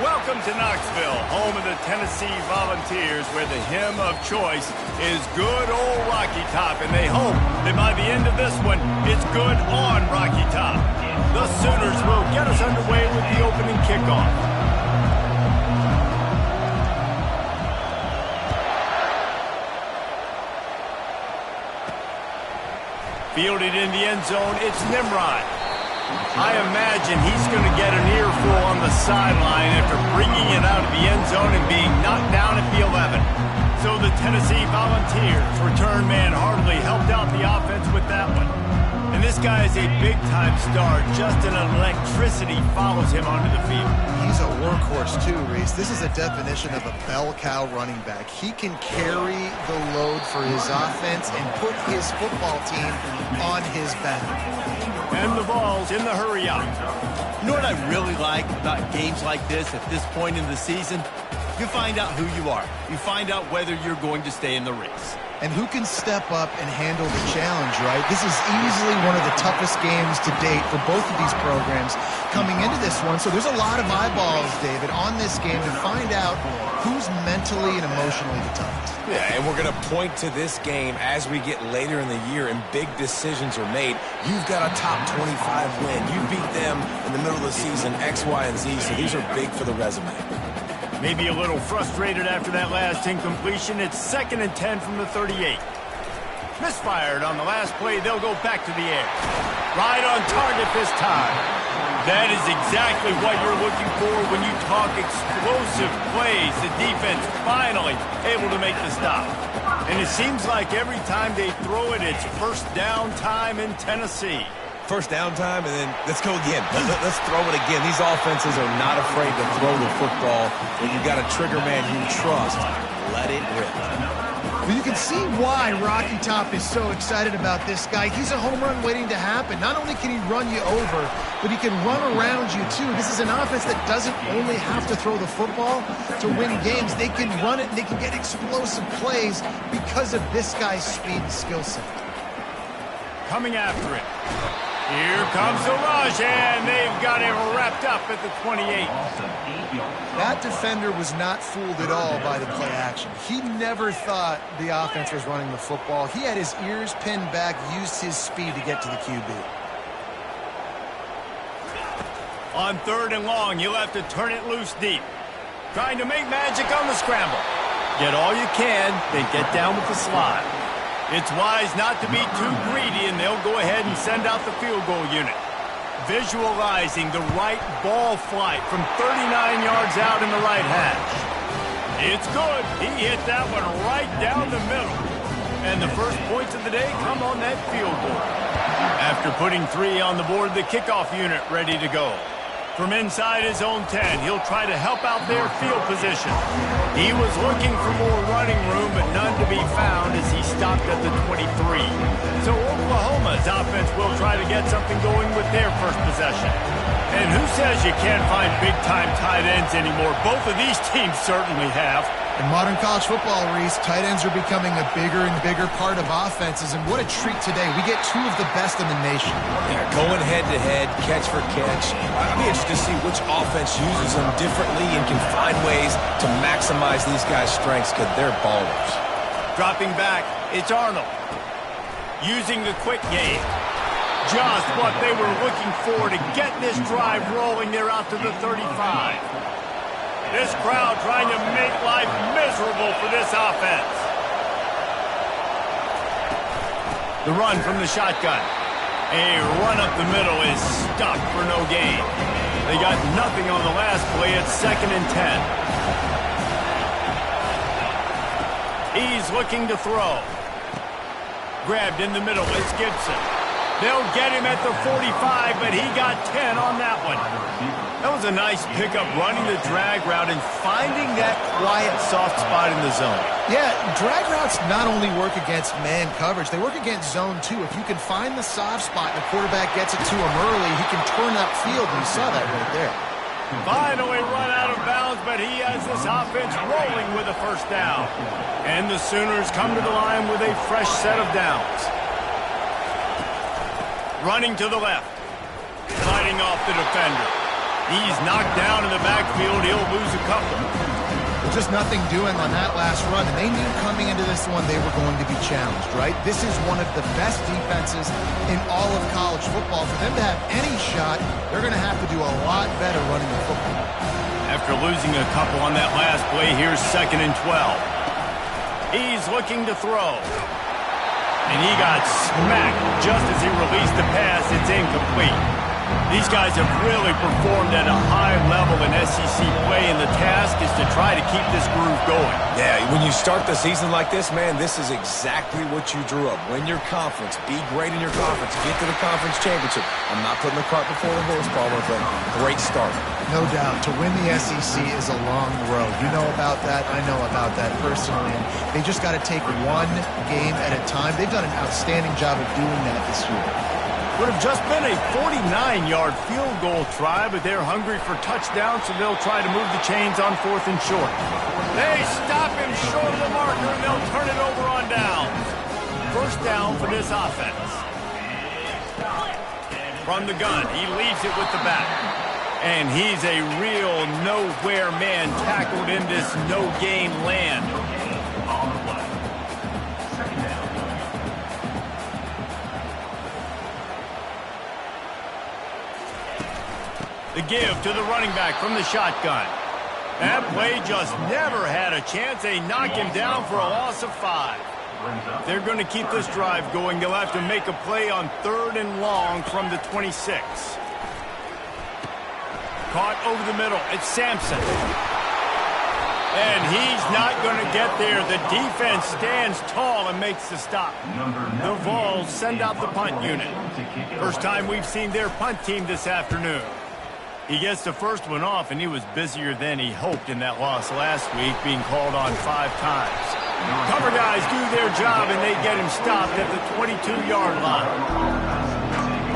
Welcome to Knoxville, home of the Tennessee Volunteers, where the hymn of choice is Good Old Rocky Top, and they hope that by the end of this one, it's good on Rocky Top. The Sooners will get us underway with the opening kickoff. Fielded in the end zone, it's Nimrod. I imagine he's going to get an earful on the sideline after bringing it out of the end zone and being knocked down at the 11. So the Tennessee Volunteers return man Hardley helped out the offense with that one. And this guy is a big-time star. Just an electricity follows him onto the field. He's a workhorse too, Reese. This is a definition of a bell cow running back. He can carry the load for his offense and put his football team on his back. And the ball's in the hurry up. You know what I really like about games like this at this point in the season? You find out who you are. You find out whether you're going to stay in the race. And who can step up and handle the challenge, right? This is easily one of the toughest games to date for both of these programs coming into this one. So there's a lot of eyeballs, David, on this game to find out who's mentally and emotionally the toughest. Yeah, and we're going to point to this game as we get later in the year and big decisions are made. You've got a top 25 win. You beat them in the middle of the season, X, Y, and Z, so these are big for the resume. Maybe a little frustrated after that last incompletion. It's 2nd and 10 from the 38. Misfired on the last play. They'll go back to the air. Right on target this time. That is exactly what you're looking for when you talk explosive plays. The defense finally able to make the stop. And it seems like every time they throw it, it's first down time in Tennessee. First down time, and then let's go again. Let's throw it again. These offenses are not afraid to throw the football. When you've got a trigger man you trust, let it rip. Well, you can see why Rocky Top is so excited about this guy. He's a home run waiting to happen. Not only can he run you over, but he can run around you too. This is an offense that doesn't only have to throw the football to win games. They can run it and they can get explosive plays because of this guy's speed and skill set. Coming after it. Here comes the rush, and they've got him wrapped up at the 28. That defender was not fooled at all by the play action. He never thought the offense was running the football. He had his ears pinned back, used his speed to get to the QB. On 3rd and long, you'll have to turn it loose deep. Trying to make magic on the scramble. Get all you can, then get down with the slide. It's wise not to be too greedy, and they'll go ahead and send out the field goal unit. Visualizing the right ball flight from 39 yards out in the right hash. It's good. He hit that one right down the middle. And the first points of the day come on that field goal. After putting 3 on the board, the kickoff unit ready to go. From inside his own 10, he'll try to help out their field position. He was looking for more running room, but none to be found as he stopped at the 23. So Oklahoma's offense will try to get something going with their first possession. And who says you can't find big-time tight ends anymore? Both of these teams certainly have. In modern college football, Reese, tight ends are becoming a bigger and bigger part of offenses, and what a treat today. We get 2 of the best in the nation. Yeah, going head-to-head, catch for catch. I'd be interested to see which offense uses them differently and can find ways to maximize these guys' strengths because they're ballers. Dropping back, it's Arnold. Using the quick game. Just what they were looking for to get this drive rolling. They're out to the 35. This crowd trying to make life miserable for this offense. The run from the shotgun. A run up the middle is stopped for no gain. They got nothing on the last play. It's 2nd and 10. He's looking to throw. Grabbed in the middle. It's Gibson. They'll get him at the 45, but he got 10 on that one. That was a nice pickup, running the drag route and finding that quiet, soft spot in the zone. Yeah, drag routes not only work against man coverage, they work against zone too. If you can find the soft spot and the quarterback gets it to him early, he can turn upfield, and you saw that right there. Finally run out of bounds, but he has this offense rolling with a first down. And the Sooners come to the line with a fresh set of downs. Running to the left. Fighting off the defender. He's knocked down in the backfield. He'll lose a couple. Just nothing doing on that last run, and they knew coming into this one they were going to be challenged, right? This is one of the best defenses in all of college football. For them to have any shot, they're going to have to do a lot better running the football. After losing a couple on that last play, here's 2nd and 12. He's looking to throw. And he got smacked just as he released the pass. It's incomplete. These guys have really performed at a high level in SEC play, and the task is to try to keep this groove going. Yeah, when you start the season like this, man, this is exactly what you drew up. Win your conference. Be great in your conference. Get to the conference championship. I'm not putting the cart before the horse, Palmer, but great start. No doubt. To win the SEC is a long road. You know about that. I know about that personally. And they just got to take one game at a time. They've done an outstanding job of doing that this year. Would have just been a 49-yard field goal try, but they're hungry for touchdowns, so they'll try to move the chains on 4th and short. They stop him short of the marker, and they'll turn it over on downs. 1st down for this offense. From the gun, he leaves it with the back. And he's a real nowhere man tackled in this no-gain land. The give to the running back from the shotgun. That play just never had a chance. They knock him down for a loss of 5. They're going to keep this drive going. They'll have to make a play on 3rd and long from the 26. Caught over the middle. It's Sampson. And he's not going to get there. The defense stands tall and makes the stop. The Vols send out the punt unit. First time we've seen their punt team this afternoon. He gets the first one off, and he was busier than he hoped in that loss last week, being called on 5 times. Cover guys do their job, and they get him stopped at the 22-yard line.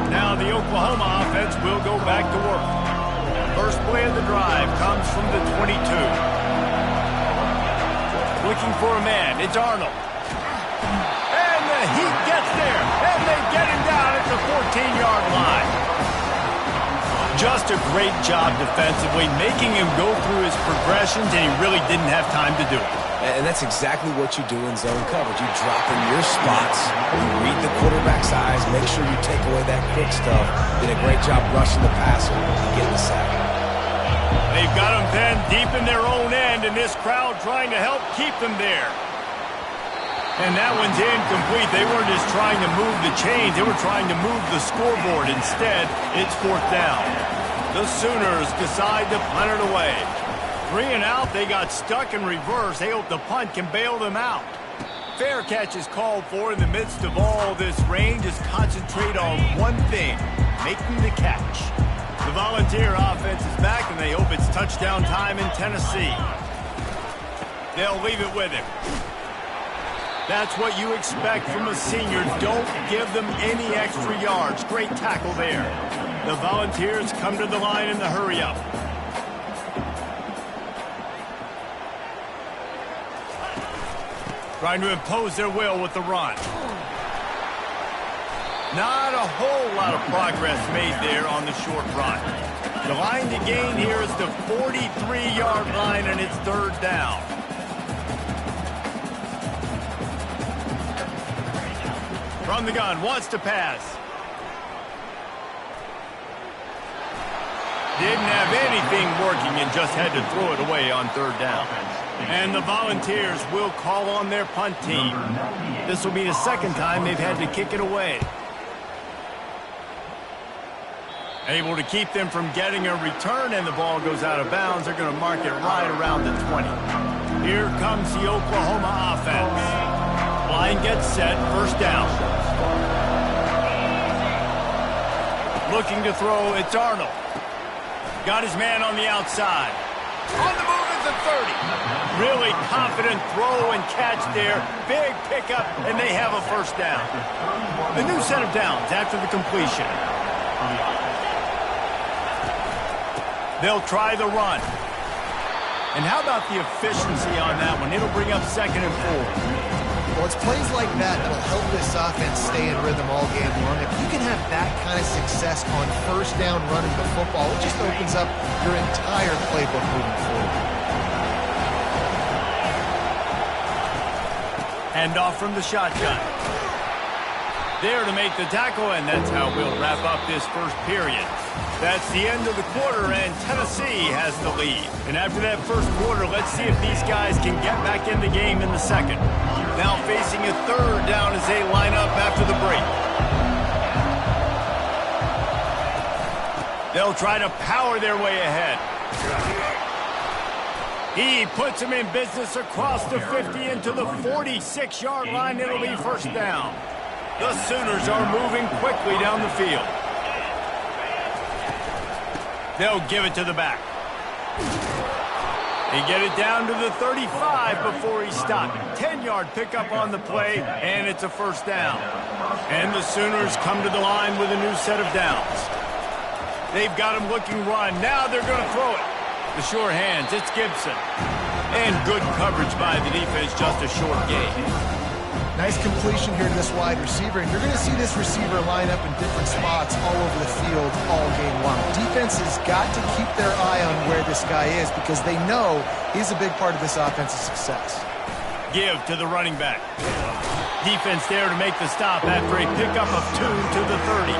Now the Oklahoma offense will go back to work. First play of the drive comes from the 22. Looking for a man. It's Arnold. And the Heat gets there, and they get him down at the 14-yard line. Just a great job defensively, making him go through his progressions, and he really didn't have time to do it. And that's exactly what you do in zone coverage. You drop in your spots, you read the quarterback's eyes, make sure you take away that quick stuff. Did a great job rushing the passer and getting the sack. They've got him then deep in their own end, and this crowd trying to help keep them there. And that one's incomplete. They weren't just trying to move the chains. They were trying to move the scoreboard. Instead, it's 4th down. The Sooners decide to punt it away. 3 and out. They got stuck in reverse. They hope the punt can bail them out. Fair catch is called for in the midst of all this rain. Just concentrate on one thing, making the catch. The Volunteer offense is back, and they hope it's touchdown time in Tennessee. They'll leave it with him. That's what you expect from a senior. Don't give them any extra yards. Great tackle there. The Volunteers come to the line in the hurry-up. Trying to impose their will with the run. Not a whole lot of progress made there on the short run. The line to gain here is the 43-yard line, and it's 3rd down. From the gun, wants to pass. Didn't have anything working and just had to throw it away on 3rd down. And the Volunteers will call on their punt team. This will be the 2nd time they've had to kick it away. Able to keep them from getting a return, and the ball goes out of bounds. They're going to mark it right around the 20. Here comes the Oklahoma offense. Line gets set, 1st down. Looking to throw, it's Arnold. Got his man on the outside. On the move is the 30. Really confident throw and catch there. Big pickup, and they have a 1st down. A new set of downs after the completion. They'll try the run. And how about the efficiency on that one? It'll bring up 2nd and 4. Well, it's plays like that that'll help this offense stay in rhythm all game long. If you can have that kind of success on first down running the football, it just opens up your entire playbook moving forward. Handoff from the shotgun. There to make the tackle, and that's how we'll wrap up this first period. That's the end of the quarter, and Tennessee has the lead. And after that first quarter, let's see if these guys can get back in the game in the second. Now facing a third down as they line up after the break. They'll try to power their way ahead. He puts them in business across the 50 into the 46-yard line. It'll be first down. The Sooners are moving quickly down the field. They'll give it to the back. They get it down to the 35 before he stopped. 10-yard pickup on the play, and it's a first down. And the Sooners come to the line with a new set of downs. They've got him looking run. Now they're going to throw it. The sure hands, it's Gibson. And good coverage by the defense, just a short gain. Nice completion here to this wide receiver, and you're going to see this receiver line up in different spots all over the field all game long. Defense has got to keep their eye on where this guy is because they know he's a big part of this offense's success. Give to the running back. Defense there to make the stop after a pickup of 2 to the 30.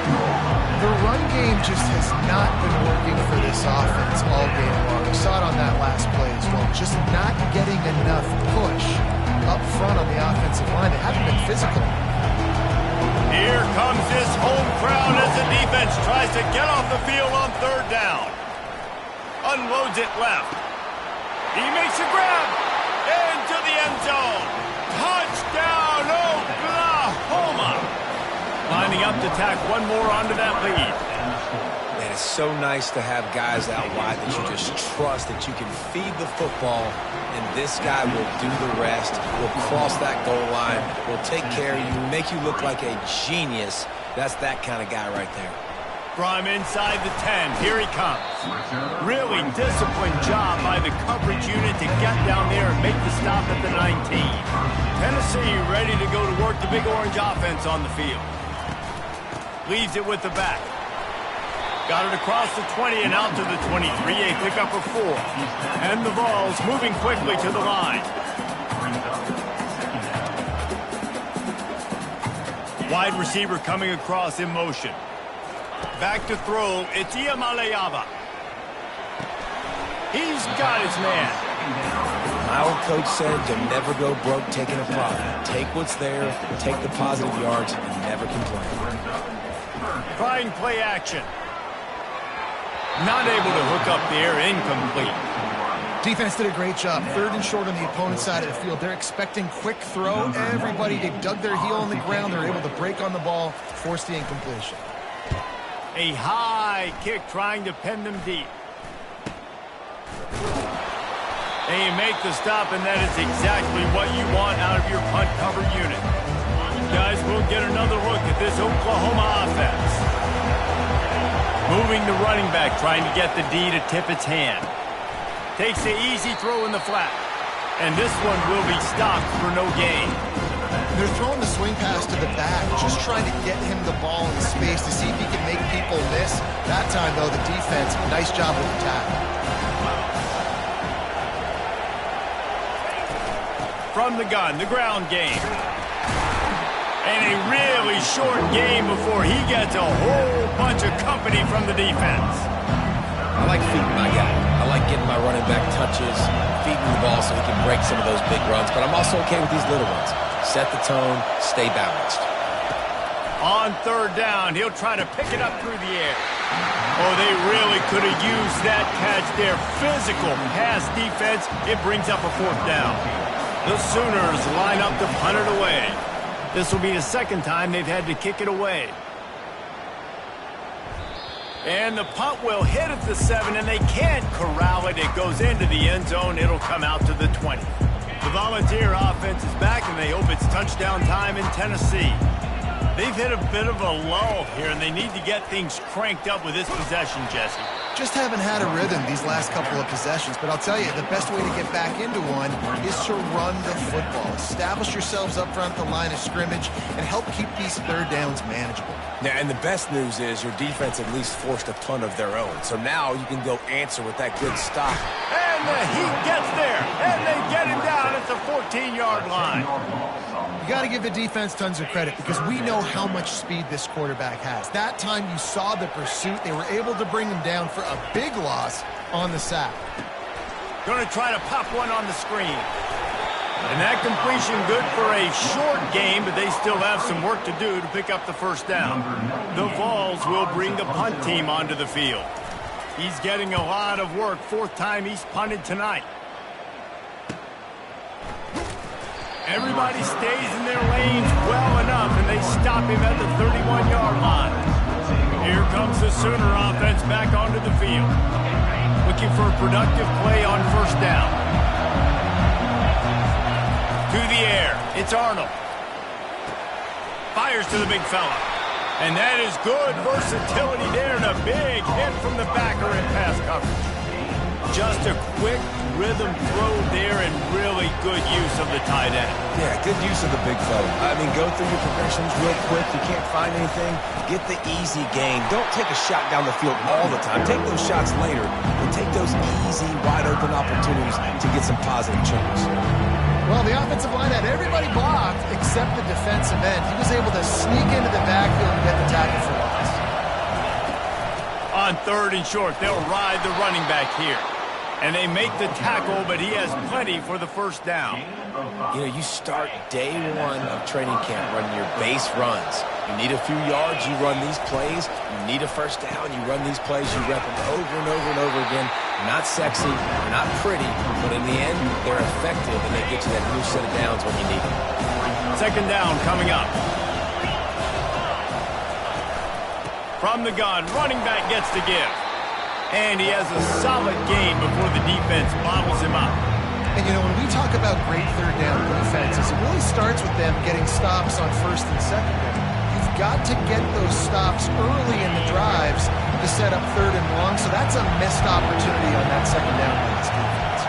The run game just has not been working for this offense all game long. We saw it on that last play as well. Just not getting enough push up front on the offensive line. They haven't been physical. Here comes this home crowd as the defense tries to get off the field on third down. Unloads it left. He makes a grab into the end zone. Touchdown, Oklahoma! Lining up to tack one more onto that lead. Man, it's so nice to have guys out wide that you just trust that you can feed the football, and this guy will do the rest, will cross that goal line, will take care of you, make you look like a genius. That's that kind of guy right there. From inside the 10, here he comes. Really disciplined job by the coverage unit to get down there and make the stop at the 19. Tennessee ready to go to work the Big Orange offense on the field. Leaves it with the back. Got it across the 20 and out to the 23, a pickup of 4. And the ball's moving quickly to the line. Wide receiver coming across in motion. Back to throw, it's Iamaleava. He's got his man. My old coach said you'll never go broke taking a profit. Take what's there, take the positive yards, and never complain. Trying play action. Not able to hook up there, incomplete. Defense did a great job. Third and short on the opponent's side of the field. They're expecting quick throw. Everybody, they've dug their heel on the ground. They're able to break on the ball, force the incompletion. A high kick trying to pin them deep. They make the stop, and that is exactly what you want out of your punt cover unit. Guys, we'll get another look at this Oklahoma offense. Moving the running back, trying to get the D to tip its hand. Takes the easy throw in the flat. And this one will be stopped for no gain. They're throwing the swing pass to the back, just trying to get him the ball in space to see if he can make people miss. That time, though, the defense, nice job with the tackle. From the gun, the ground game. And a really short game before he gets a whole bunch of company from the defense. I like feeding my guy. I like getting my running back touches, feeding the ball so he can break some of those big runs, but I'm also okay with these little ones. Set the tone, stay balanced. On third down, he'll try to pick it up through the air. Oh, they really could have used that catch there. Physical pass defense, it brings up a fourth down. The Sooners line up to punt it away. This will be the second time they've had to kick it away. And the punt will hit at the 7, and they can't corral it. It goes into the end zone. It'll come out to the 20. The Volunteer offense is back, and they hope it's touchdown time in Tennessee. They've hit a bit of a lull here, and they need to get things cranked up with this possession, Jesse. Just haven't had a rhythm these last couple of possessions, but I'll tell you, the best way to get back into one is to run the football. Establish yourselves up front at the line of scrimmage and help keep these third downs manageable. Yeah, and the best news is your defense at least forced a punt of their own. So now you can go answer with that good stop. And the Heat gets there, and they get him down at the 14-yard line. You got to give the defense tons of credit because we know how much speed this quarterback has. That time you saw the pursuit. They were able to bring him down for a big loss on the sack. Going to try to pop one on the screen. And that completion good for a short game, but they still have some work to do to pick up the first down. The Vols will bring the punt team onto the field. He's getting a lot of work. Fourth time he's punted tonight. Everybody stays in their lanes well enough, and they stop him at the 31-yard line. Here comes the Sooner offense back onto the field. Looking for a productive play on first down. To the air. It's Arnold. Fires to the big fella. And that is good versatility there, and a big hit from the backer in pass coverage. Just a quick rhythm throw there and really good use of the tight end. Yeah, good use of the big fella. I mean, go through your progressions real quick. You can't find anything. Get the easy gain. Don't take a shot down the field all the time. Take those shots later, but take those easy, wide-open opportunities to get some positive chunks. Well, the offensive line had everybody blocked except the defensive end. He was able to sneak into the backfield and get the tackle for loss. On third and short, they'll ride the running back here. And they make the tackle, but he has plenty for the first down. You know, you start day one of training camp running your base runs. You need a few yards, you run these plays. You need a first down, you run these plays. You rep them over and over and over again. Not sexy, they're not pretty, but in the end, they're effective, and they get you that new set of downs when you need them. Second down coming up. From the gun, running back gets the give. And he has a solid gain before the defense bottles him up. And, you know, when we talk about great third down defenses, it really starts with them getting stops on first and second down. You've got to get those stops early in the drives to set up third and long, so that's a missed opportunity on that second down by this defense.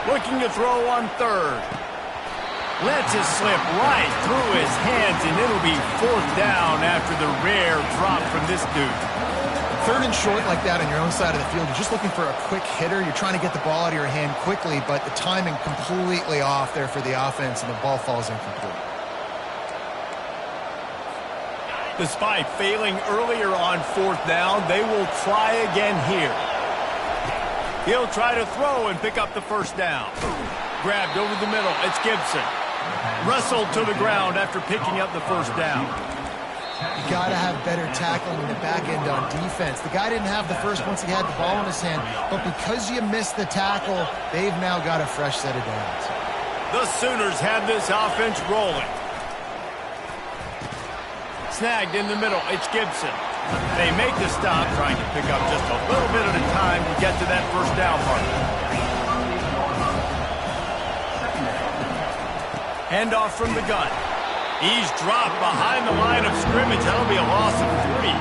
Looking to throw on third. Lets it slip right through his hands, and it'll be fourth down after the rare drop from this dude. Third and short like that on your own side of the field, you're just looking for a quick hitter. You're trying to get the ball out of your hand quickly, but the timing completely off there for the offense, and the ball falls incomplete. Despite failing earlier on fourth down, they will try again here. He'll try to throw and pick up the first down. Grabbed over the middle. It's Gibson. Wrestled to the ground after picking up the first down. You got to have better tackling in the back end on defense. The guy didn't have the first once he had the ball in his hand, but because you missed the tackle, they've now got a fresh set of downs. The Sooners have this offense rolling. Snagged in the middle. It's Gibson. They make the stop, trying to pick up just a little bit at a time to get to that first down marker. Handoff from the gun. He's dropped behind the line of scrimmage. That'll be a loss of 3.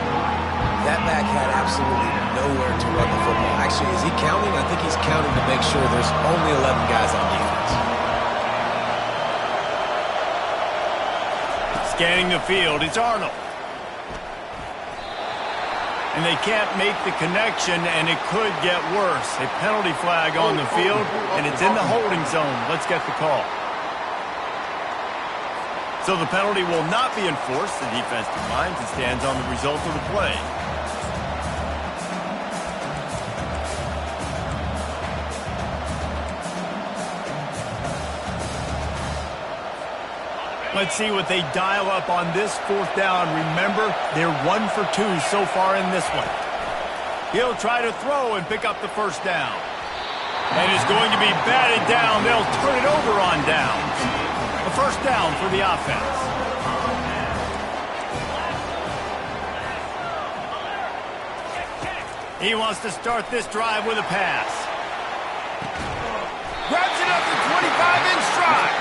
That back had absolutely nowhere to run the football. Actually, is he counting? I think he's counting to make sure there's only 11 guys on defense. Scanning the field, it's Arnold. And they can't make the connection, and it could get worse. A penalty flag on the field, and it's in the holding zone. Let's get the call. So the penalty will not be enforced. The defense declines and stands on the result of the play. Let's see what they dial up on this fourth down. Remember, they're 1 for 2 so far in this one. He'll try to throw and pick up the first down. And is going to be batted down. They'll turn it over on downs. A first down for the offense. He wants to start this drive with a pass. Grabs it up to 25 in stride.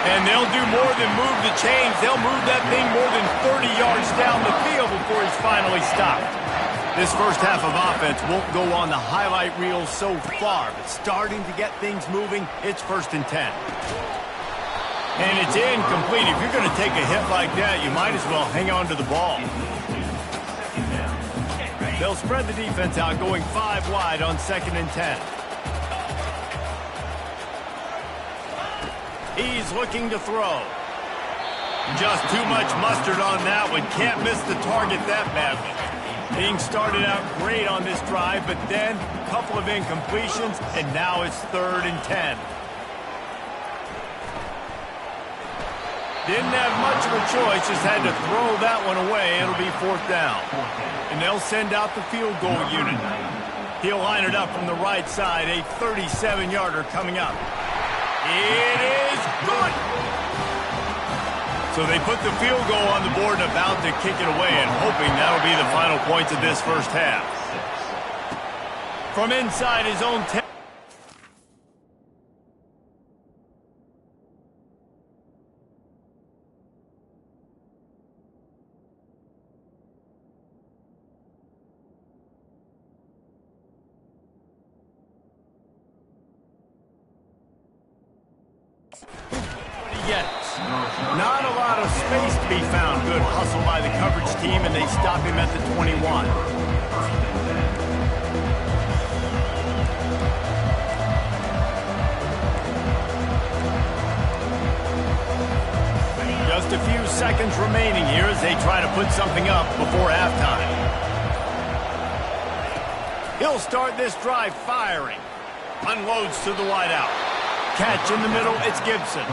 And they'll do more than move the chains. They'll move that thing more than 30 yards down the field before he's finally stopped. This first half of offense won't go on the highlight reel so far, but starting to get things moving, it's 1st and 10. And it's incomplete. If you're going to take a hit like that, you might as well hang on to the ball. They'll spread the defense out, going 5 wide on 2nd and 10. He's looking to throw. Just too much mustard on that one. Can't miss the target that badly. Being started out great on this drive, but then a couple of incompletions, and now it's 3rd and 10. Didn't have much of a choice, just had to throw that one away. It'll be 4th down. And they'll send out the field goal unit. He'll line it up from the right side, a 37-yarder coming up. It is good! So they put the field goal on the board and about to kick it away and hoping that'll be the final points of this first half. From inside his own 10. Not a lot of space to be found. Good hustle by the coverage team, and they stop him at the 21. Just a few seconds remaining here as they try to put something up before halftime. He'll start this drive firing. Unloads to the wideout. Catch in the middle, it's Gibson.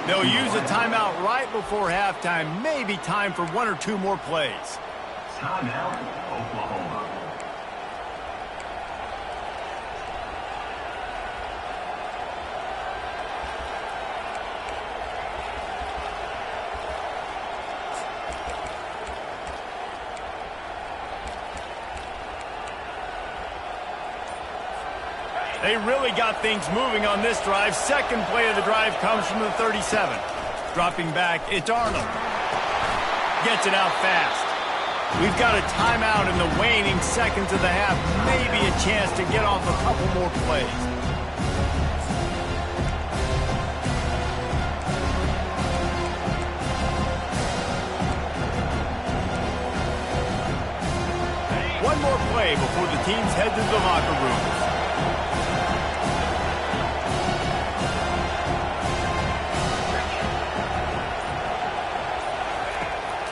They'll use a timeout right before halftime. Maybe time for 1 or 2 more plays. Timeout, Oklahoma. They really got things moving on this drive. Second play of the drive comes from the 37. Dropping back, it's Arnold. Gets it out fast. We've got a timeout in the waning seconds of the half. Maybe a chance to get off a couple more plays. One more play before the teams head to the locker rooms.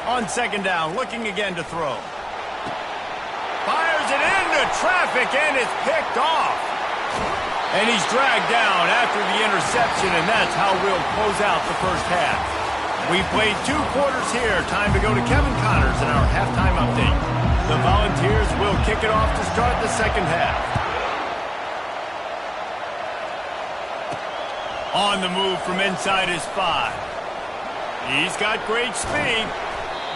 On 2nd down, looking again to throw. Fires it into traffic, and it's picked off. And he's dragged down after the interception, and that's how we'll close out the first half. We played 2 quarters here. Time to go to Kevin Connors in our halftime update. The Volunteers will kick it off to start the second half. On the move from inside his 5. He's got great speed.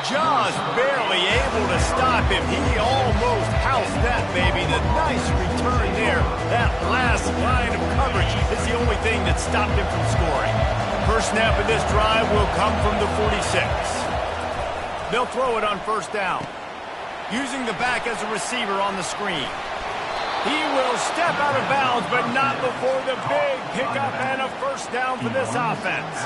Just barely able to stop him. He almost housed that baby. The nice return there. That last line of coverage is the only thing that stopped him from scoring. First snap of this drive will come from the 46. They'll throw it on 1st down. Using the back as a receiver on the screen. He will step out of bounds, but not before the big pickup and a first down for this offense.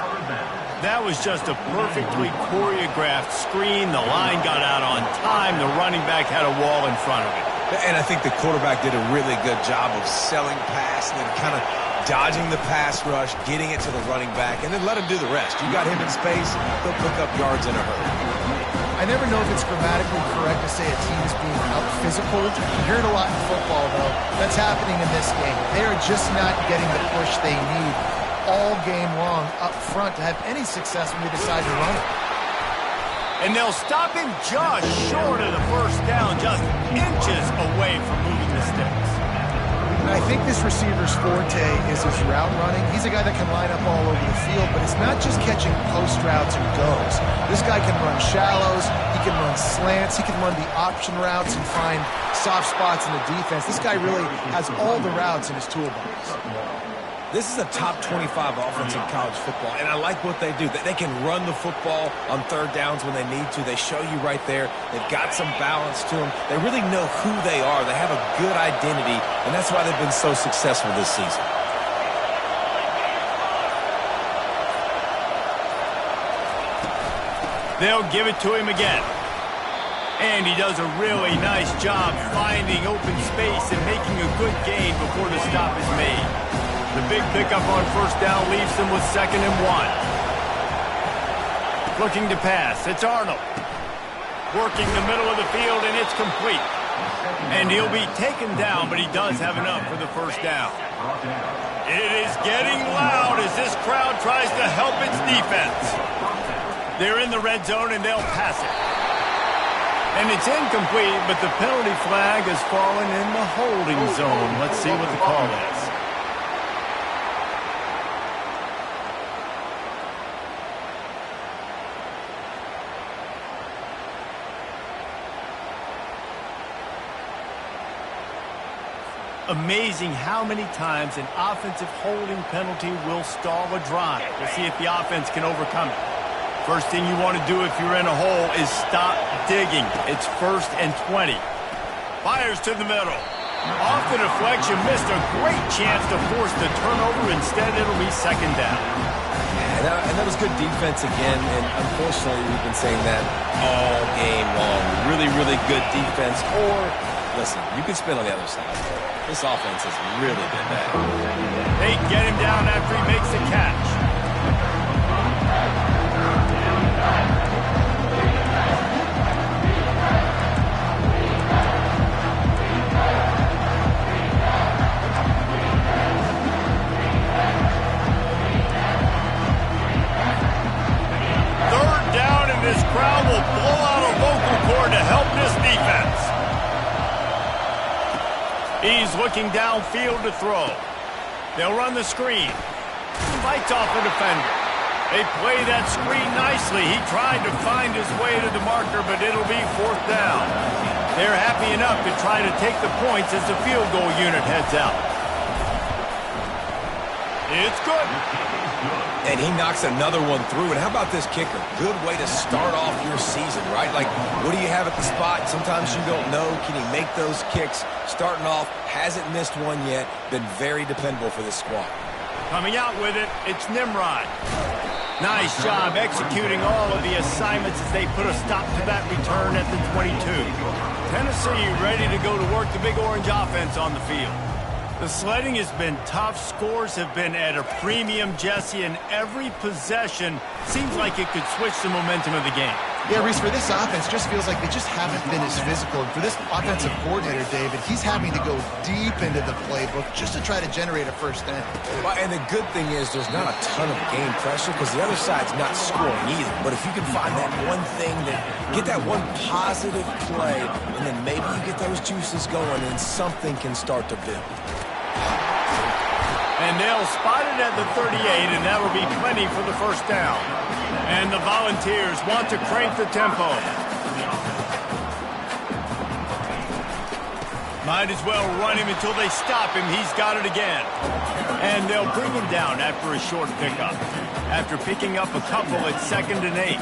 That was just a perfectly choreographed screen. The line got out on time. The running back had a wall in front of him. And I think the quarterback did a really good job of selling pass and then kind of dodging the pass rush, getting it to the running back, and then let him do the rest. You got him in space, he'll pick up yards in a hurry. I never know if it's grammatically correct to say a team is being out-physical. You hear it a lot in football, though. That's happening in this game. They are just not getting the push they need all game long up front to have any success when they decide to run it. And they'll stop him just short of the first down, just inches away from moving the sticks. And I think this receiver's forte is his route running. He's a guy that can line up all over the field, but it's not just catching post routes and goes. This guy can run shallows, he can run slants, he can run the option routes and find soft spots in the defense. This guy really has all the routes in his toolbox. This is a top 25 offense in college football, and I like what they do. They can run the football on third downs when they need to. They show you right there. They've got some balance to them. They really know who they are. They have a good identity, and that's why they've been so successful this season. They'll give it to him again. And he does a really nice job finding open space and making a good gain before the stop is made. The big pickup on first down leaves him with 2nd and 1. Looking to pass. It's Arnold. Working the middle of the field, and it's complete. And he'll be taken down, but he does have enough for the first down. It is getting loud as this crowd tries to help its defense. They're in the red zone, and they'll pass it. And it's incomplete, but the penalty flag has fallen in the holding zone. Let's see what the call is. Amazing how many times an offensive holding penalty will stall a drive. We'll see if the offense can overcome it. First thing you want to do if you're in a hole is stop digging. It's 1st and 20. Fires to the middle. Off the deflection, missed a great chance to force the turnover. Instead, it'll be 2nd down. And that was good defense again, and unfortunately, we've been saying that all game long. Really, really good defense. Or, listen, you can spin on the other side. This offense has really been bad. They get him down after he makes the catch. This crowd will blow out a vocal cord to help this defense. He's looking downfield to throw. They'll run the screen. Fights off a defender. They play that screen nicely. He tried to find his way to the marker, but it'll be 4th down. They're happy enough to try to take the points as the field goal unit heads out. It's good. And he knocks another one through. And how about this kicker? Good way to start off your season, right? Like, what do you have at the spot? Sometimes you don't know. Can he make those kicks? Starting off, hasn't missed one yet. Been very dependable for this squad. Coming out with it, it's Nimrod. Nice job executing all of the assignments as they put a stop to that return at the 22. Tennessee ready to go to work the Big Orange offense on the field. The sledding has been tough. Scores have been at a premium, Jesse, and every possession seems like it could switch the momentum of the game. Yeah, Reese, for this offense, just feels like they just haven't been as physical. And for this offensive coordinator, David, he's having to go deep into the playbook just to try to generate a first down. Well, and the good thing is there's not a ton of game pressure because the other side's not scoring either. But if you can find that one thing, get that one positive play, and then maybe you get those juices going and something can start to build. And they'll spot it at the 38, and that'll be plenty for the first down. And the Volunteers want to crank the tempo. Might as well run him until they stop him. He's got it again. And they'll bring him down after a short pickup. After picking up a couple, it's 2nd and 8.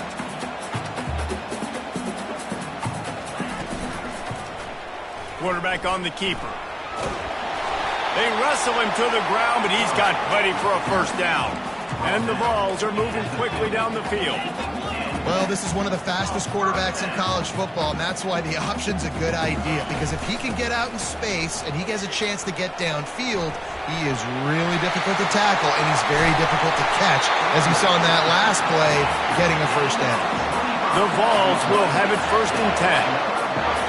Quarterback on the keeper. They wrestle him to the ground, but he's got plenty for a first down. And the Vols are moving quickly down the field. Well, this is one of the fastest quarterbacks in college football, and that's why the option's a good idea. Because if he can get out in space and he has a chance to get downfield, he is really difficult to tackle, and he's very difficult to catch, as we saw in that last play, getting a first down. The Vols will have it 1st and 10.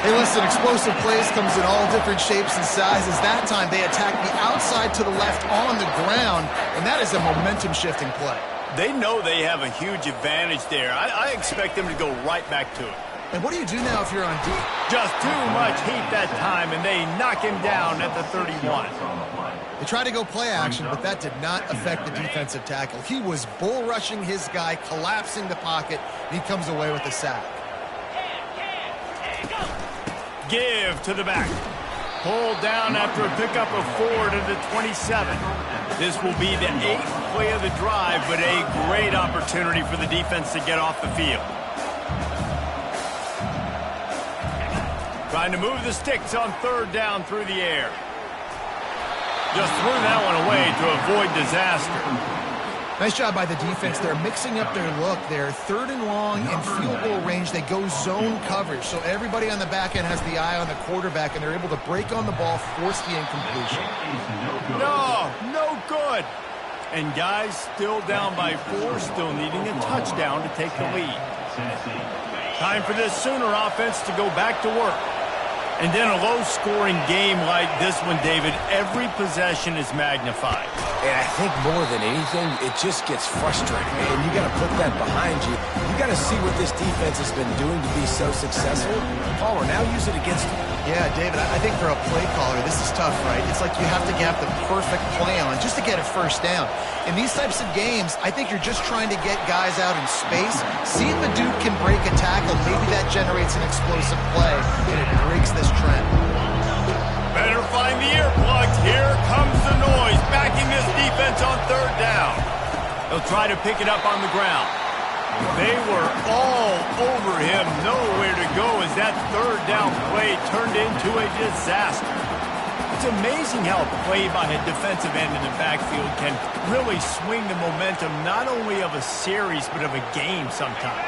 Hey, listen, explosive plays comes in all different shapes and sizes. That time, they attack the outside to the left on the ground, and that is a momentum-shifting play. They know they have a huge advantage there. I expect them to go right back to it. And what do you do now if you're on deep? Just too much heat that time, and they knock him down at the 31. They tried to go play action, but that did not affect the defensive tackle. He was bull rushing his guy, collapsing the pocket, and he comes away with a sack. Give to the back. Pulled down after a pickup of 4 to the 27. This will be the 8th play of the drive, but a great opportunity for the defense to get off the field. Trying to move the sticks on 3rd down through the air. Just threw that one away to avoid disaster. Nice job by the defense. They're mixing up their look. They're 3rd and long in field goal range. They go zone coverage. So everybody on the back end has the eye on the quarterback, and they're able to break on the ball, force the incompletion. No good. And guys still down by 4, still needing a touchdown to take the lead. Time for this Sooner offense to go back to work. And then a low-scoring game like this one, David, every possession is magnified. And I think more than anything, it just gets frustrating. And you got to put that behind you. You got to see what this defense has been doing to be so successful. Palmer, now use it against them. Yeah, David, I think for a play caller, this is tough, right? It's like you have to have the perfect play on just to get a first down. In these types of games, I think you're just trying to get guys out in space, see if the dude can break a tackle. Maybe that generates an explosive play, and it breaks this trend. Better find the earplugs. Here comes the noise, backing this defense on 3rd down. They'll try to pick it up on the ground. They were all over him, nowhere to go as that 3rd down play turned into a disaster. It's amazing how a play by a defensive end in the backfield can really swing the momentum not only of a series but of a game sometimes.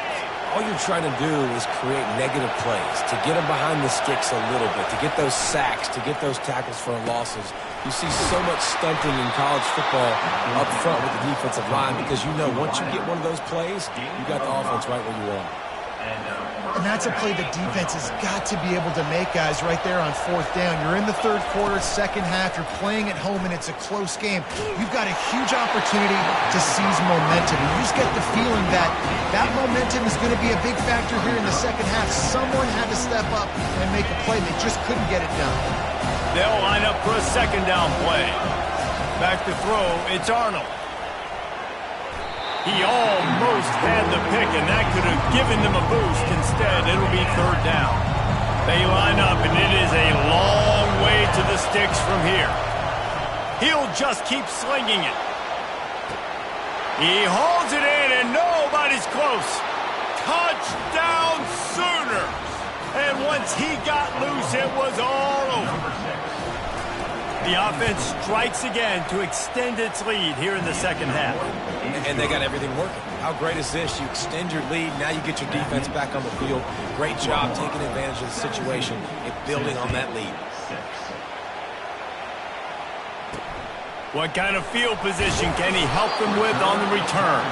All you're trying to do is create negative plays, to get them behind the sticks a little bit, to get those sacks, to get those tackles for losses. You see so much stunting in college football up front with the defensive line because you know once you get one of those plays, you got the offense right where you want. And that's a play the defense has got to be able to make, guys, right there on 4th down. You're in the 3rd quarter, 2nd half. You're playing at home, and it's a close game. You've got a huge opportunity to seize momentum. And you just get the feeling that that momentum is going to be a big factor here in the 2nd half. Someone had to step up and make a play. They just couldn't get it done. They'll line up for a 2nd down play. Back to throw, it's Arnold. He almost had the pick, and that could have given them a boost. Instead, it'll be 3rd down. They line up, and it is a long way to the sticks from here. He'll just keep slinging it. He hauls it in, and nobody's close. Touchdown Sooners! And once he got loose, it was all over. The offense strikes again to extend its lead here in the 2nd half. And they got everything working. How great is this? You extend your lead, now you get your defense back on the field. Great job taking advantage of the situation and building on that lead. What kind of field position can he help them with on the return?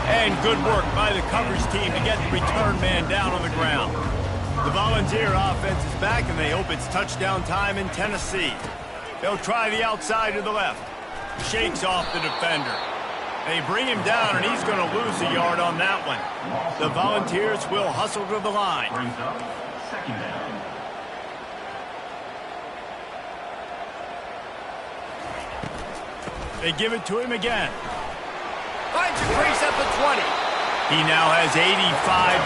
And good work by the coverage team to get the return man down on the ground. The Volunteer offense is back, and they hope it's touchdown time in Tennessee. They'll try the outside to the left. Shakes off the defender. They bring him down, and he's going to lose a yard on that one. The Volunteers will hustle to the line. Brings up 2nd down. They give it to him again. Finds a crease at the 20. He now has 85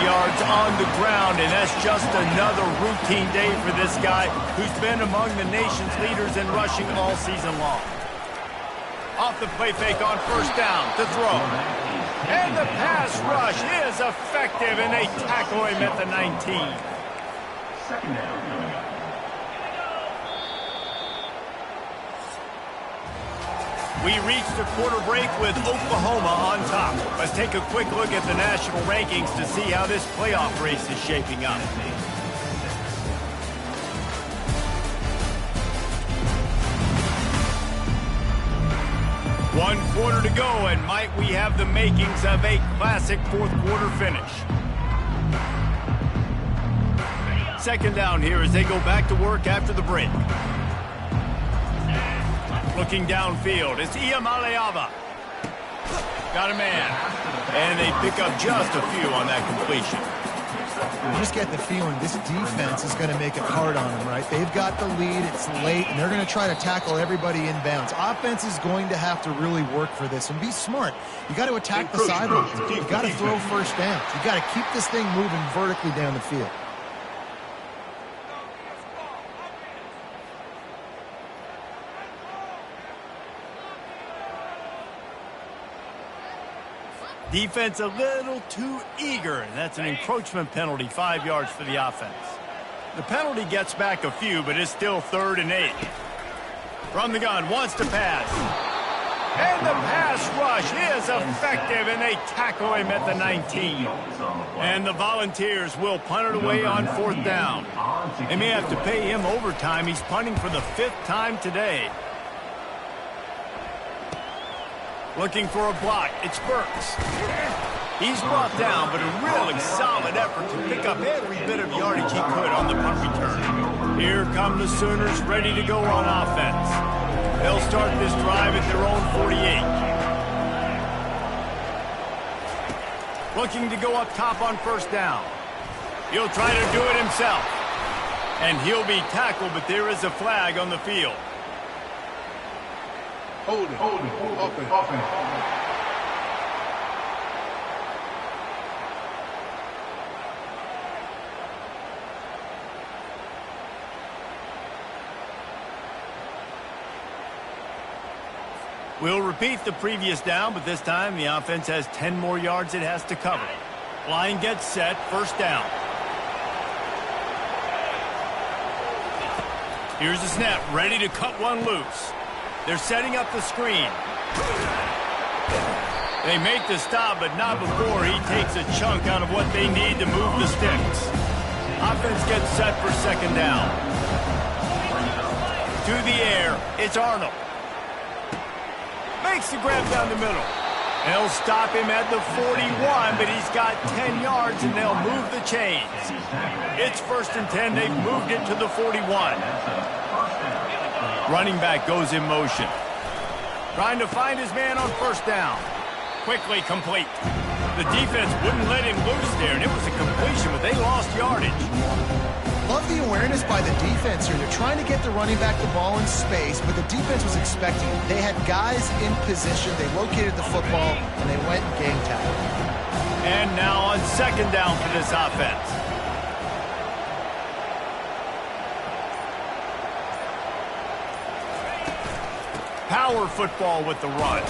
yards on the ground, and that's just another routine day for this guy who's been among the nation's leaders in rushing all season long. Off the play fake on 1st down to throw. And the pass rush is effective, and they tackle him at the 19. 2nd down coming up. We reached the quarter break with Oklahoma on top. Let's take a quick look at the national rankings to see how this playoff race is shaping up. One quarter to go, and might we have the makings of a classic 4th quarter finish. 2nd down here as they go back to work after the break. Looking downfield, it's Iamaleava. Got a man. And they pick up just a few on that completion. You just get the feeling this defense is going to make it hard on them, right? They've got the lead, it's late, and they're going to try to tackle everybody inbounds. Offense is going to have to really work for this and be smart. You got to attack the sidelines. You got to throw 1st down. You got to keep this thing moving vertically down the field. defense a little too eager, and that's an encroachment penalty, 5 yards for the offense. The penalty gets back a few, but it's still 3rd and 8. From the gun, wants to pass. And the pass rush is effective, and they tackle him at the 19. And the Volunteers will punt it away on 4th down. They may have to pay him overtime. He's punting for the 5th time today. Looking for a block. It's Burks. He's brought down, but a really solid effort to pick up every bit of yardage he could on the punt return. Here come the Sooners ready to go on offense. They'll start this drive at their own 48. Looking to go up top on 1st down. He'll try to do it himself. And he'll be tackled, but there is a flag on the field. Hold it. Offense. We'll repeat the previous down, but this time the offense has 10 more yards it has to cover. Line gets set, 1st down. Here's the snap, ready to cut one loose. They're setting up the screen. They make the stop, but not before he takes a chunk out of what they need to move the sticks. Offense gets set for 2nd down. To the air, it's Arnold. Makes the grab down the middle. They'll stop him at the 41, but he's got 10 yards, and they'll move the chains. It's 1st and 10. They've moved it to the 41. Running back goes in motion. Trying to find his man on 1st down. Quickly complete. The defense wouldn't let him loose there, and it was a completion, but they lost yardage. Love the awareness by the defense here. They're trying to get the running back the ball in space, but the defense was expecting it. They had guys in position. They located the football, and they went and game tackled. And now on 2nd down for this offense. Power football with the run.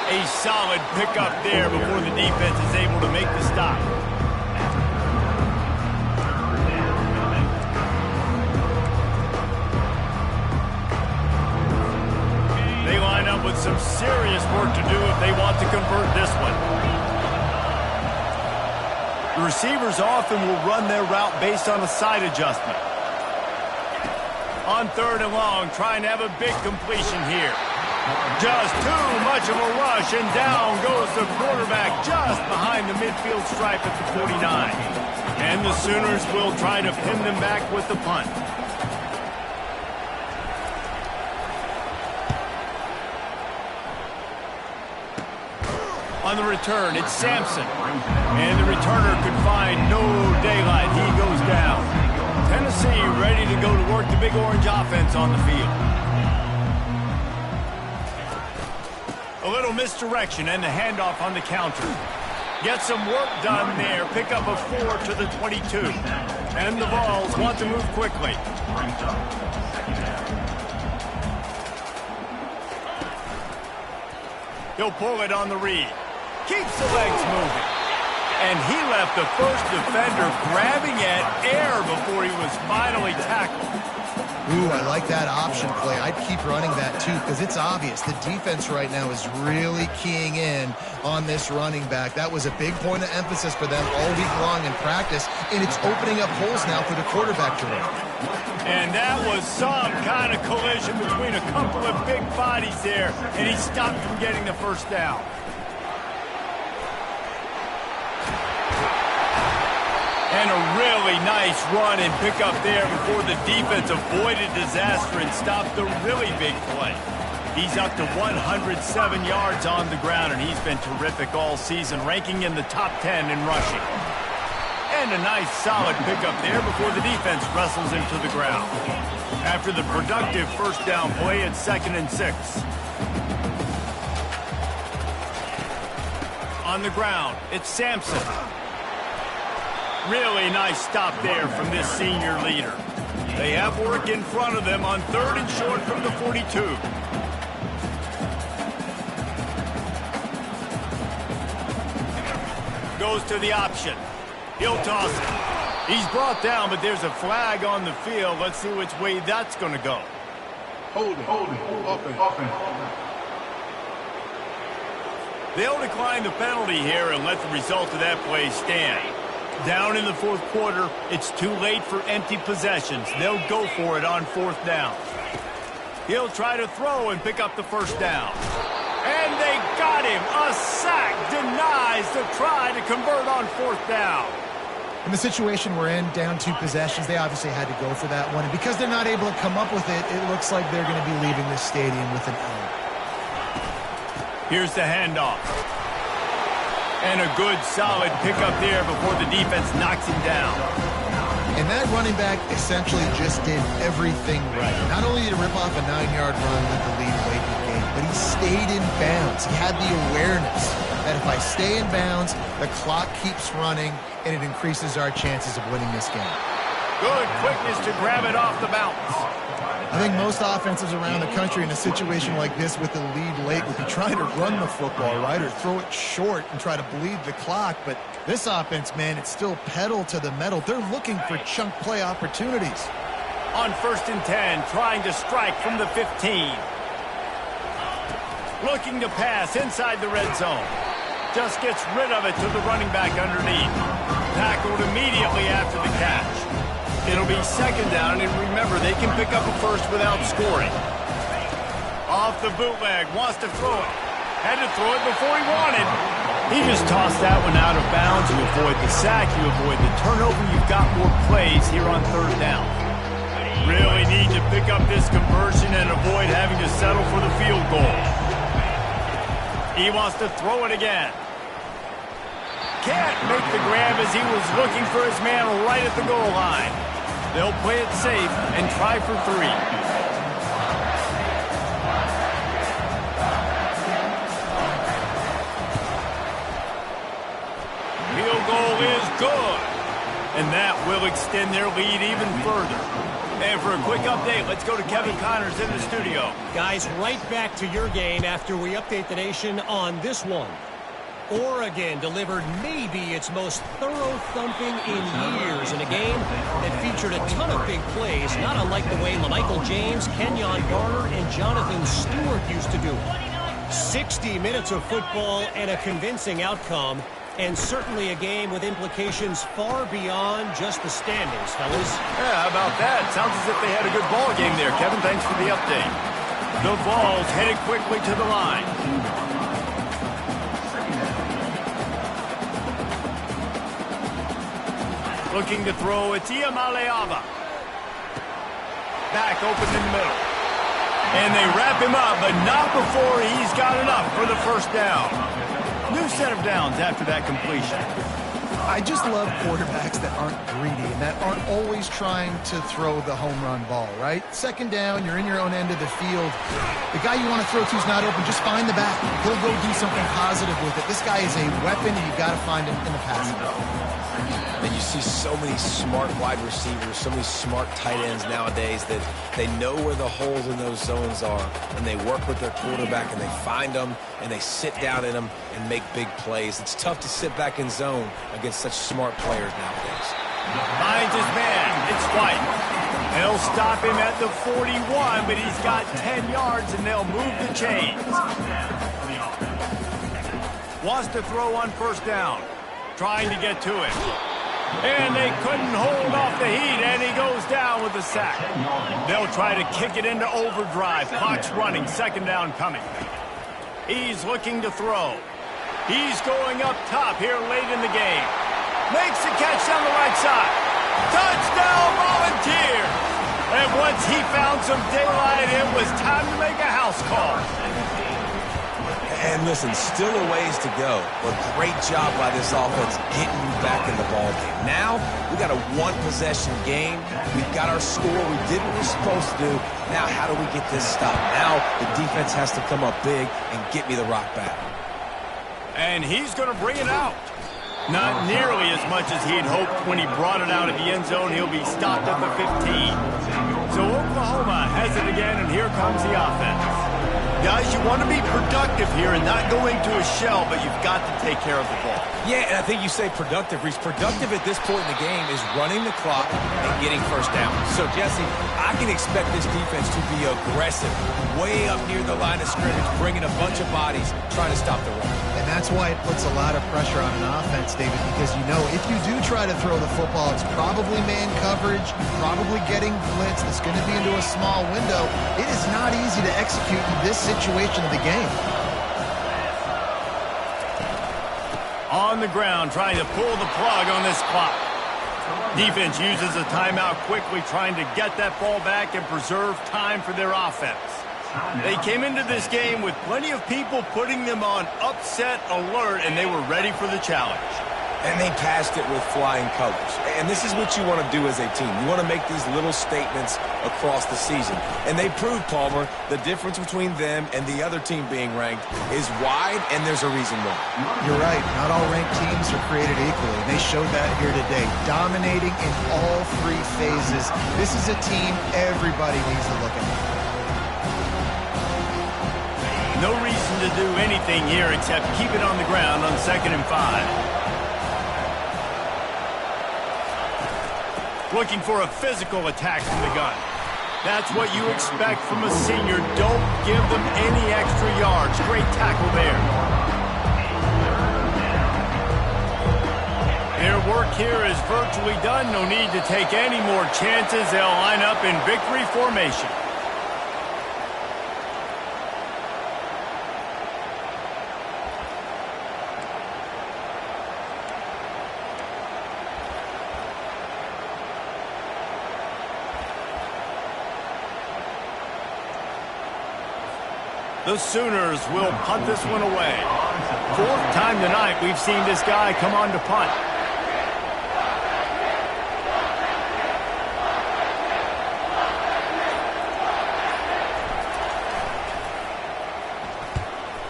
A solid pickup there before the defense is able to make the stop. They line up with some serious work to do if they want to convert this one. The receivers often will run their route based on a side adjustment. On 3rd and long, trying to have a big completion here. Just too much of a rush, and down goes the quarterback just behind the midfield stripe at the 49. And the Sooners will try to pin them back with the punt. On the return, it's Sampson. And the returner could find no daylight. He goes down. Tennessee ready to go to work the Big Orange offense on the field. A little misdirection and the handoff on the counter. Get some work done there. Pick up a 4 to the 22. And the Vols want to move quickly. He'll pull it on the read. Keeps the legs moving. And he left the first defender grabbing at air before he was finally tackled. Ooh, I like that option play. I'd keep running that too because it's obvious. The defense right now is really keying in on this running back. That was a big point of emphasis for them all week long in practice, and it's opening up holes now for the quarterback to run. And that was some kind of collision between a couple of big bodies there, and he stopped from getting the 1st down. And a really nice run and pickup there before the defense avoided disaster and stopped the really big play. He's up to 107 yards on the ground, and he's been terrific all season, ranking in the top 10 in rushing. And a nice solid pickup there before the defense wrestles him to the ground. After the productive 1st down play, it's 2nd and 6. On the ground, it's Sampson. Really nice stop there from this senior leader. They have work in front of them on 3rd and short from the 42. goes to the option. He'll toss it. He's brought down, but there's a flag on the field. Let's see which way that's going to go. Hold it. Offense. They'll decline the penalty here and let the result of that play stand. Down in the fourth quarter, it's too late for empty possessions. They'll go for it on fourth down. He'll try to throw and pick up the first down. And they got him. A sack denies the try to convert on fourth down. In the situation we're in, down 2 possessions, they obviously had to go for that one. And because they're not able to come up with it, it looks like they're going to be leaving this stadium with an L. Here's the handoff. And a good, solid pickup there before the defense knocks him down. And that running back essentially just did everything right. Not only did he rip off a 9-yard run with the lead late in the game, but he stayed in bounds. He had the awareness that if I stay in bounds, the clock keeps running, and it increases our chances of winning this game. Good quickness to grab it off the bounce. I think most offenses around the country in a situation like this with the lead late would be trying to run the football, right, or throw it short and try to bleed the clock. But this offense, man, it's still pedal to the metal. They're looking for chunk play opportunities. On 1st and 10, trying to strike from the 15. Looking to pass inside the red zone. Just gets rid of it to the running back underneath. Tackled immediately after the catch. It'll be 2nd down, and remember, they can pick up a first without scoring. Off the bootleg, wants to throw it. Had to throw it before he wanted. He just tossed that one out of bounds. You avoid the sack, you avoid the turnover. You've got more plays here on 3rd down. Really need to pick up this conversion and avoid having to settle for the field goal. He wants to throw it again. Can't make the grab as he was looking for his man right at the goal line. They'll play it safe and try for 3. Field goal is good. And that will extend their lead even further. And for a quick update, let's go to Kevin Connors in the studio. Guys, right back to your game after we update the nation on this one. Oregon delivered maybe its most thorough thumping in years in a game that featured a ton of big plays, not unlike the way LaMichael James, Kenyon Garner, and Jonathan Stewart used to do it. 60 minutes of football and a convincing outcome, and certainly a game with implications far beyond just the standings, fellas. Yeah, how about that? Sounds as if they had a good ball game there. Kevin, thanks for the update. The ball's headed quickly to the line. Looking to throw, it's Iamaleava. Back open in the middle. And they wrap him up, but not before he's got enough for the first down. New set of downs after that completion. I just love quarterbacks that aren't greedy and that aren't always trying to throw the home run ball, right? 2nd down, you're in your own end of the field. The guy you want to throw to is not open. Just find the back. He'll go do something positive with it. This guy is a weapon, and you've got to find him in the passing game. And you see so many smart wide receivers, so many smart tight ends nowadays that they know where the holes in those zones are, and they work with their quarterback, and they find them, and they sit down in them and make big plays. It's tough to sit back in zone against such smart players nowadays. Finds his man. It's White. They'll stop him at the 41, but he's got 10 yards, and they'll move the chains. Wants to throw on 1st down. Trying to get to it. And they couldn't hold off the heat, and he goes down with the sack. They'll try to kick it into overdrive. Clock's running, 2nd down coming. He's looking to throw. He's going up top here late in the game. Makes the catch down the right side. Touchdown, Volunteers! And once he found some daylight, it was time to make a house call. And listen, still a ways to go, but great job by this offense getting you back in the ballgame. Now, we got a 1-possession game. We've got our score. We did what we're supposed to do. Now, how do we get this stopped? Now, the defense has to come up big and get me the rock back. And he's going to bring it out. Not nearly as much as he had hoped when he brought it out of the end zone. He'll be stopped at the 15. So Oklahoma has it again, and here comes the offense. Guys, you want to be productive here and not go into a shell, but you've got to take care of the ball. Yeah, and I think you say productive. Reece, productive at this point in the game is running the clock and getting first down. So, Jesse, I can expect this defense to be aggressive, way up near the line of scrimmage, bringing a bunch of bodies, trying to stop the run. And that's why it puts a lot of pressure on an offense, David, because you know if you do try to throw the football, it's probably man coverage, you're probably getting blitz, it's going to be into a small window. It is not easy to execute in this situation of the game. On the ground, trying to pull the plug on this clock. Defense uses a timeout quickly, trying to get that ball back and preserve time for their offense. They came into this game with plenty of people putting them on upset alert, and they were ready for the challenge. And they passed it with flying colors. And this is what you want to do as a team. You want to make these little statements across the season. And they proved, Palmer, the difference between them and the other team being ranked is wide, and there's a reason why. You're right. Not all ranked teams are created equally. They showed that here today, dominating in all three phases. This is a team everybody needs to look at. No reason to do anything here except keep it on the ground on 2nd and 5. Looking for a physical attack from the gun. That's what you expect from a senior. Don't give them any extra yards. Great tackle there. Their work here is virtually done. No need to take any more chances. They'll line up in victory formation. The Sooners will punt this one away. 4th time tonight we've seen this guy come on to punt.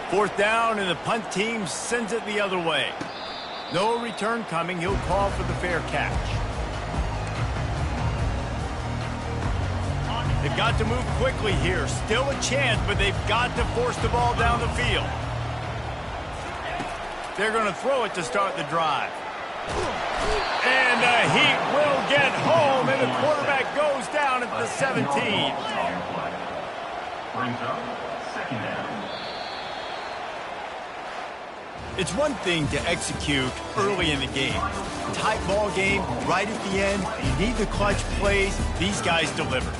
Fourth down, and the punt team sends it the other way. No return coming. He'll call for the fair catch. They've got to move quickly here. Still a chance, but they've got to force the ball down the field. They're going to throw it to start the drive. And the Heat will get home, and the quarterback goes down at the 17. Brings up 2nd down. It's one thing to execute early in the game. Tight ball game, right at the end. You need the clutch plays. These guys deliver.